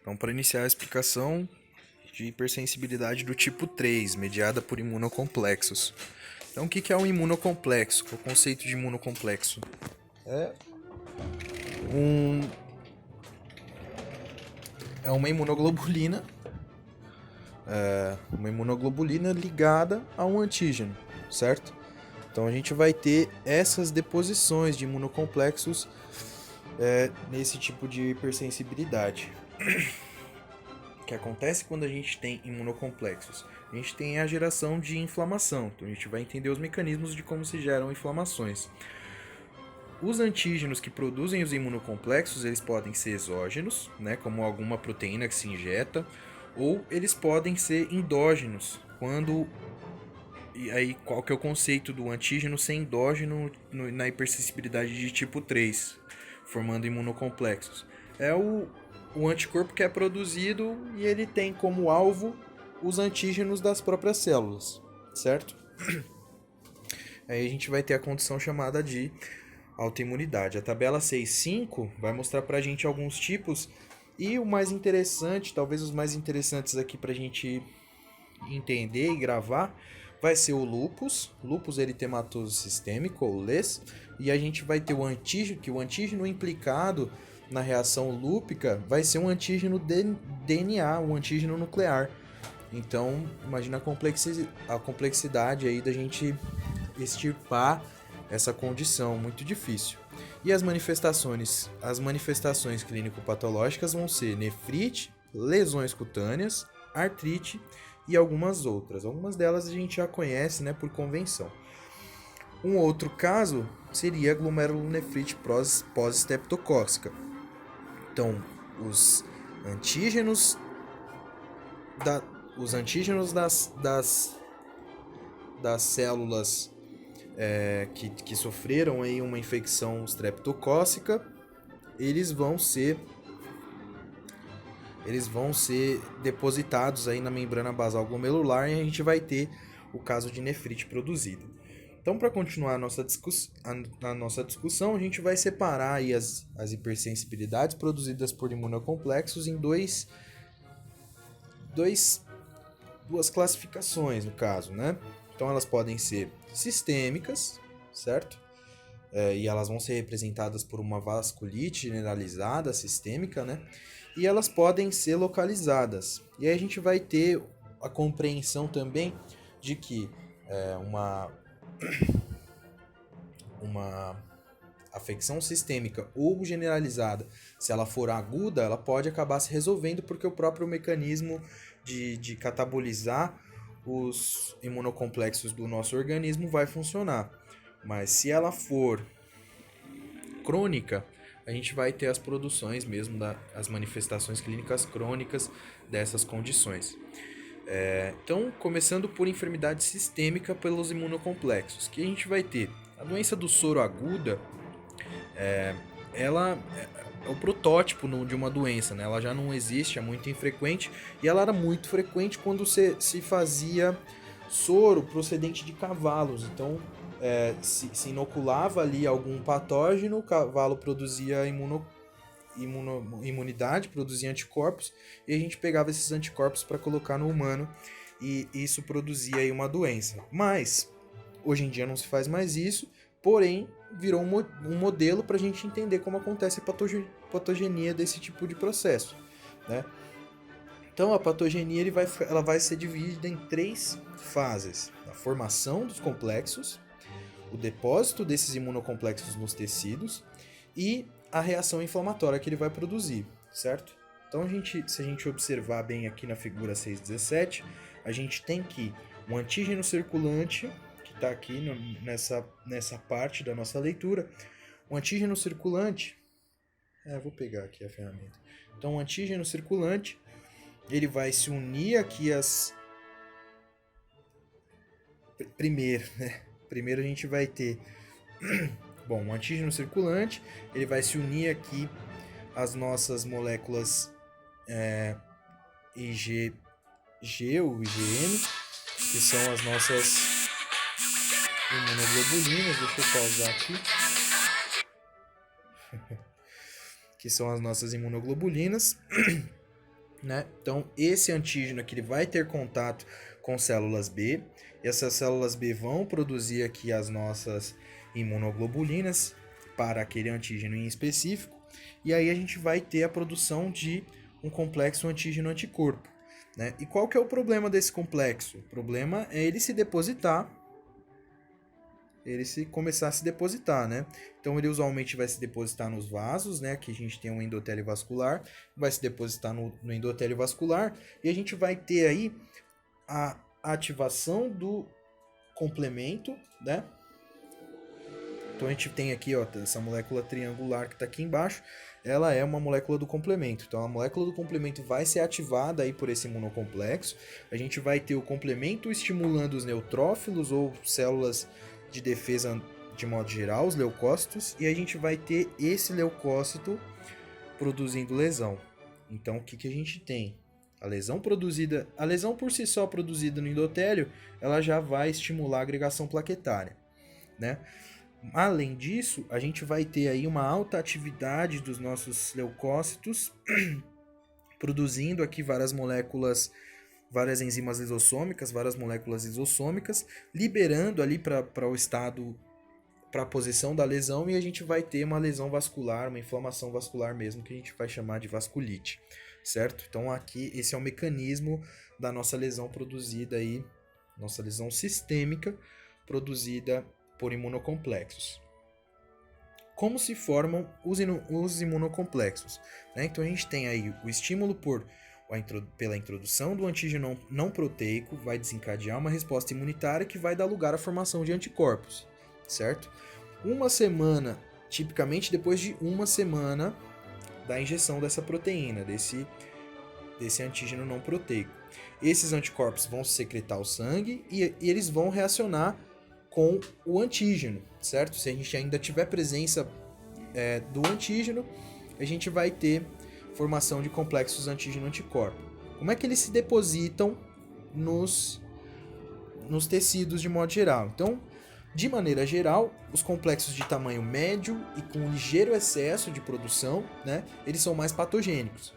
Então, para iniciar a explicação de hipersensibilidade do tipo 3, mediada por imunocomplexos. Então, o que é um imunocomplexo? Qual é o conceito de imunocomplexo? É, um, é uma imunoglobulina ligada a um antígeno, certo? Então, a gente vai ter essas deposições de imunocomplexos nesse tipo de hipersensibilidade. O que acontece quando a gente tem imunocomplexos? A gente tem a geração de inflamação, então a gente vai entender os mecanismos de como se geram inflamações. Os antígenos que produzem os imunocomplexos, eles podem ser exógenos, né, como alguma proteína que se injeta, ou eles podem ser endógenos, quando... E aí, qual que é o conceito do antígeno ser endógeno na hipersensibilidade de tipo 3, formando imunocomplexos? É o anticorpo que é produzido e ele tem como alvo os antígenos das próprias células, certo? Aí a gente vai ter a condição chamada de autoimunidade. A tabela 6.5 vai mostrar pra gente alguns tipos e o mais interessante, talvez os mais interessantes aqui pra gente entender e gravar, vai ser o lúpus eritematoso sistêmico, ou LES, e a gente vai ter o antígeno, que o antígeno implicado na reação lúpica vai ser um antígeno de DNA, um antígeno nuclear. Então, imagina a complexidade aí da gente extirpar essa condição muito difícil. E as manifestações clínico-patológicas vão ser nefrite, lesões cutâneas, artrite e algumas outras. Algumas delas a gente já conhece, né, por convenção. Um outro caso seria a glomerulonefrite pós-streptocócica. Então, os antígenos, os antígenos das células que sofreram aí uma infecção streptocócica, eles vão ser depositados aí na membrana basal glomerular e a gente vai ter o caso de nefrite produzida. Então, para continuar a nossa discussão, a gente vai separar aí as hipersensibilidades produzidas por imunocomplexos em duas classificações, no caso, né? Então, elas podem ser sistêmicas, certo? E elas vão ser representadas por uma vasculite generalizada sistêmica, né? E elas podem ser localizadas. E aí a gente vai ter a compreensão também de que uma afecção sistêmica ou generalizada, se ela for aguda, ela pode acabar se resolvendo porque o próprio mecanismo de catabolizar os imunocomplexos do nosso organismo vai funcionar. Mas se ela for crônica, a gente vai ter as produções mesmo, as manifestações clínicas crônicas dessas condições. Então, começando por enfermidade sistêmica pelos imunocomplexos, que a gente vai ter a doença do soro aguda, ela é o protótipo de uma doença, né? Ela já não existe, é muito infrequente, e ela era muito frequente quando se fazia soro procedente de cavalos. Então, se inoculava ali algum patógeno, o cavalo produzia imunidade, produzia anticorpos, e a gente pegava esses anticorpos para colocar no humano, e isso produzia aí uma doença. Mas, hoje em dia não se faz mais isso, porém, virou um modelo para a gente entender como acontece a patogenia desse tipo de processo, né? Então, a patogenia ela vai ser dividida em 3 fases: a formação dos complexos, o depósito desses imunocomplexos nos tecidos e a reação inflamatória que ele vai produzir, certo? Então, se a gente observar bem aqui na figura 6.17, a gente tem que um antígeno circulante, que está aqui nessa parte da nossa leitura, o antígeno circulante... vou pegar aqui a ferramenta. Então, o antígeno circulante, ele vai se unir aqui Primeiro, né? Primeiro a gente vai ter... Bom, o antígeno circulante, ele vai se unir aqui às nossas moléculas IgG ou IgM, que são as nossas imunoglobulinas. Deixa eu pausar aqui. Que são as nossas imunoglobulinas. né? Então, esse antígeno aqui ele vai ter contato com células B, e essas células B vão produzir aqui as nossas imunoglobulinas para aquele antígeno em específico, e aí a gente vai ter a produção de um complexo antígeno-anticorpo, né? E qual que é o problema desse complexo? O problema é ele se depositar, começar a se depositar, né? Então ele usualmente vai se depositar nos vasos, né? Aqui a gente tem um endotélio vascular, vai se depositar no endotélio vascular, e a gente vai ter aí a ativação do complemento, né? Então a gente tem aqui, ó, essa molécula triangular que está aqui embaixo, ela é uma molécula do complemento. Então a molécula do complemento vai ser ativada aí por esse imunocomplexo. A gente vai ter o complemento estimulando os neutrófilos ou células de defesa de modo geral, os leucócitos, e a gente vai ter esse leucócito produzindo lesão. Então o que a gente tem? A lesão por si só produzida no endotélio, ela já vai estimular a agregação plaquetária, né? Além disso, a gente vai ter aí uma alta atividade dos nossos leucócitos, produzindo aqui várias moléculas, várias enzimas lisossômicas, várias moléculas lisossômicas, liberando ali para o estado, para a posição da lesão, e a gente vai ter uma lesão vascular, uma inflamação vascular mesmo, que a gente vai chamar de vasculite, certo? Então aqui esse é o mecanismo da nossa lesão produzida aí, nossa lesão sistêmica produzida por imunocomplexos. Como se formam os imunocomplexos? Né? Então a gente tem aí o estímulo pela introdução do antígeno não proteico, vai desencadear uma resposta imunitária que vai dar lugar à formação de anticorpos, certo? Tipicamente depois de uma semana da injeção dessa proteína, desse antígeno não proteico. Esses anticorpos vão secretar o sangue e eles vão reacionar com o antígeno, certo? Se a gente ainda tiver presença do antígeno, a gente vai ter formação de complexos antígeno-anticorpo. Como é que eles se depositam nos tecidos de modo geral? Então, de maneira geral, os complexos de tamanho médio e com ligeiro excesso de produção, né, eles são mais patogênicos.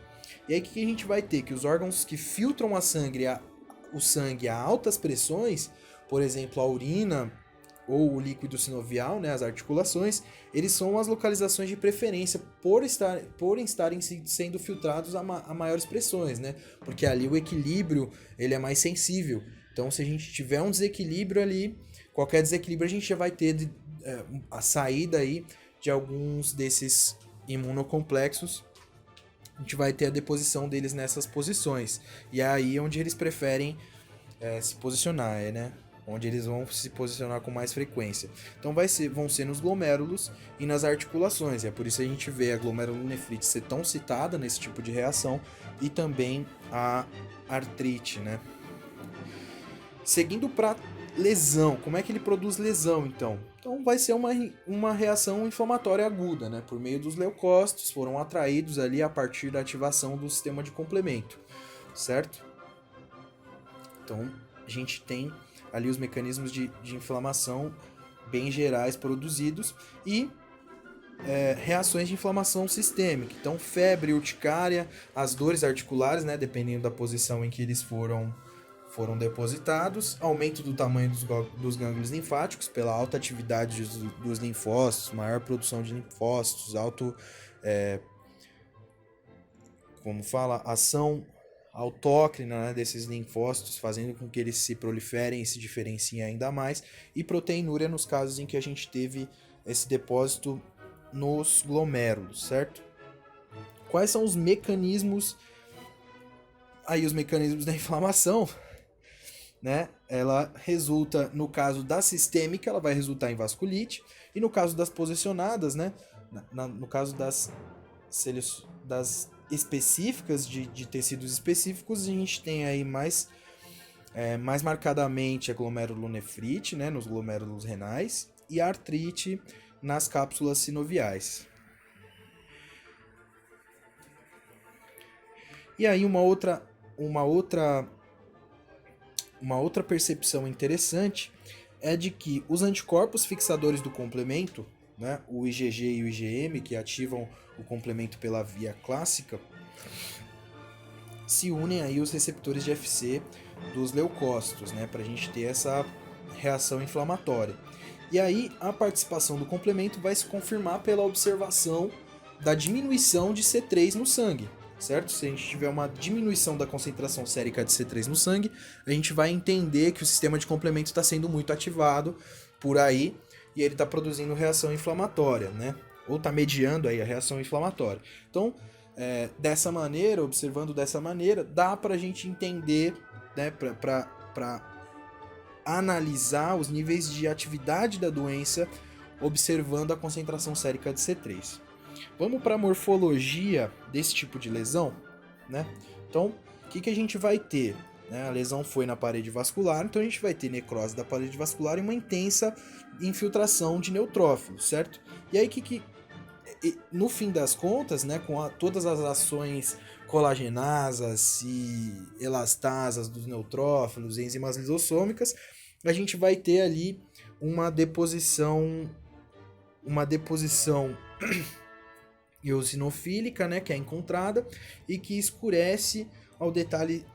E aí o que a gente vai ter? Que os órgãos que filtram o sangue a altas pressões, por exemplo, a urina ou o líquido sinovial, né, as articulações, eles são as localizações de preferência por estarem sendo filtrados a maiores pressões, né? Porque ali o equilíbrio ele é mais sensível. Então, se a gente tiver um desequilíbrio ali, qualquer desequilíbrio a gente já vai ter a saída aí de alguns desses imunocomplexos. A gente vai ter a deposição deles nessas posições. E é aí onde eles preferem se posicionar, né? Onde eles vão se posicionar com mais frequência. Então vão ser nos glomérulos e nas articulações. É por isso que a gente vê a glomerulonefrite ser tão citada nesse tipo de reação e também a artrite, né? Seguindo para lesão, como é que ele produz lesão então? Então vai ser uma reação inflamatória aguda, né? Por meio dos leucócitos, foram atraídos ali a partir da ativação do sistema de complemento, certo? Então a gente tem ali os mecanismos de inflamação bem gerais produzidos e reações de inflamação sistêmica. Então, febre, urticária, as dores articulares, né, dependendo da posição em que eles foram depositados, aumento do tamanho dos gânglios linfáticos pela alta atividade dos linfócitos, maior produção de linfócitos, ação autócrina, né, desses linfócitos, fazendo com que eles se proliferem e se diferenciem ainda mais, e proteinúria nos casos em que a gente teve esse depósito nos glomérulos, certo? Quais são os mecanismos? Aí os mecanismos da inflamação, né? Ela resulta, no caso da sistêmica, ela vai resultar em vasculite, e no caso das posicionadas, né? No caso das específicas, de tecidos específicos, a gente tem aí mais marcadamente a glomerulonefrite, né, nos glomérulos renais, e a artrite nas cápsulas sinoviais. E aí uma outra percepção interessante é de que os anticorpos fixadores do complemento, né, o IgG e o IgM, que ativam o complemento pela via clássica, se unem aí os receptores de FC dos leucócitos, né, para a gente ter essa reação inflamatória. E aí a participação do complemento vai se confirmar pela observação da diminuição de C3 no sangue, certo? Se a gente tiver uma diminuição da concentração sérica de C3 no sangue, a gente vai entender que o sistema de complemento está sendo muito ativado por aí e ele está produzindo reação inflamatória, né? Ou está mediando aí a reação inflamatória. Então, dessa maneira, observando dessa maneira, dá para a gente entender, né, para analisar os níveis de atividade da doença observando a concentração sérica de C3. Vamos para a morfologia desse tipo de lesão, né? Então, o que a gente vai ter? A lesão foi na parede vascular, então a gente vai ter necrose da parede vascular e uma intensa infiltração de neutrófilos, certo? E aí, no fim das contas, né, com todas as ações colagenasas e elastasas dos neutrófilos, enzimas lisossômicas, a gente vai ter ali uma deposição eosinofílica, né, que é encontrada e que escurece ao detalhe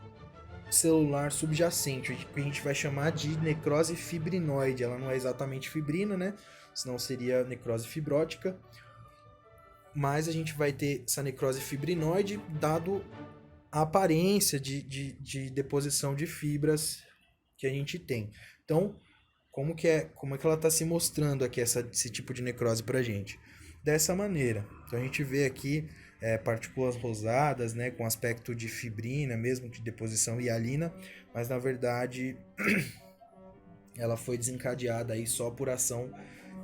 celular subjacente, que a gente vai chamar de necrose fibrinoide. Ela não é exatamente fibrina, né, senão seria necrose fibrótica, mas a gente vai ter essa necrose fibrinoide dado a aparência de deposição de fibras que a gente tem. Então, como que ela está se mostrando aqui esse tipo de necrose para a gente? Dessa maneira. Então a gente vê aqui partículas rosadas, né, com aspecto de fibrina, mesmo de deposição hialina, mas na verdade ela foi desencadeada aí só por ação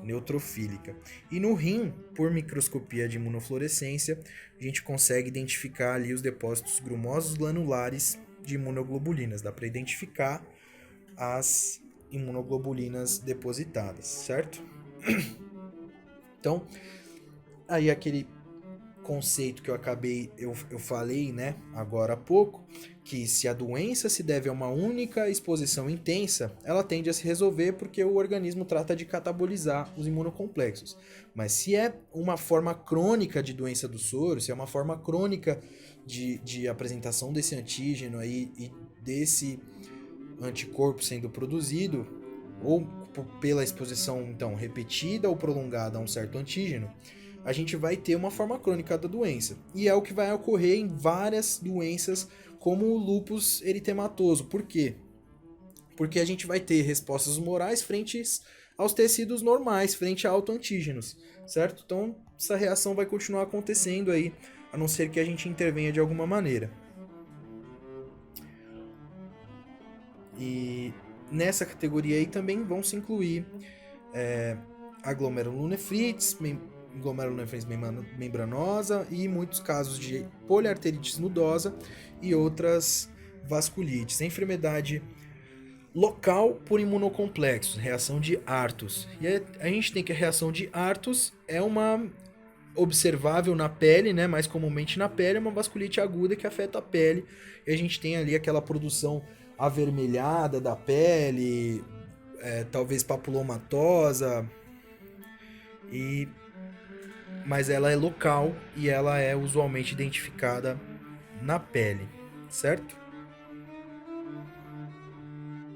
neutrofílica. E no rim, por microscopia de imunofluorescência, a gente consegue identificar ali os depósitos grumosos glanulares de imunoglobulinas. Dá para identificar as imunoglobulinas depositadas, certo? Então, aí aquele conceito que eu falei, né, agora há pouco, que se a doença se deve a uma única exposição intensa, ela tende a se resolver porque o organismo trata de catabolizar os imunocomplexos. Mas se é uma forma crônica de doença do soro, se é uma forma crônica de apresentação desse antígeno aí e desse anticorpo sendo produzido, ou pela exposição então repetida ou prolongada a um certo antígeno, a gente vai ter uma forma crônica da doença. E é o que vai ocorrer em várias doenças, como o lúpus eritematoso. Por quê? Porque a gente vai ter respostas humorais frente aos tecidos normais, frente a autoantígenos, certo? Então, essa reação vai continuar acontecendo aí, a não ser que a gente intervenha de alguma maneira. E nessa categoria aí também vão se incluir glomerulonefrites, glomerulonefrites membranosa e muitos casos de poliarterites nodosa e outras vasculites. A enfermidade local por imunocomplexos, reação de Arthus. E a gente tem que a reação de Arthus é uma observável na pele, né, mais comumente na pele, é uma vasculite aguda que afeta a pele. E a gente tem ali aquela produção avermelhada da pele, talvez papulomatosa, mas ela é local e ela é usualmente identificada na pele, certo?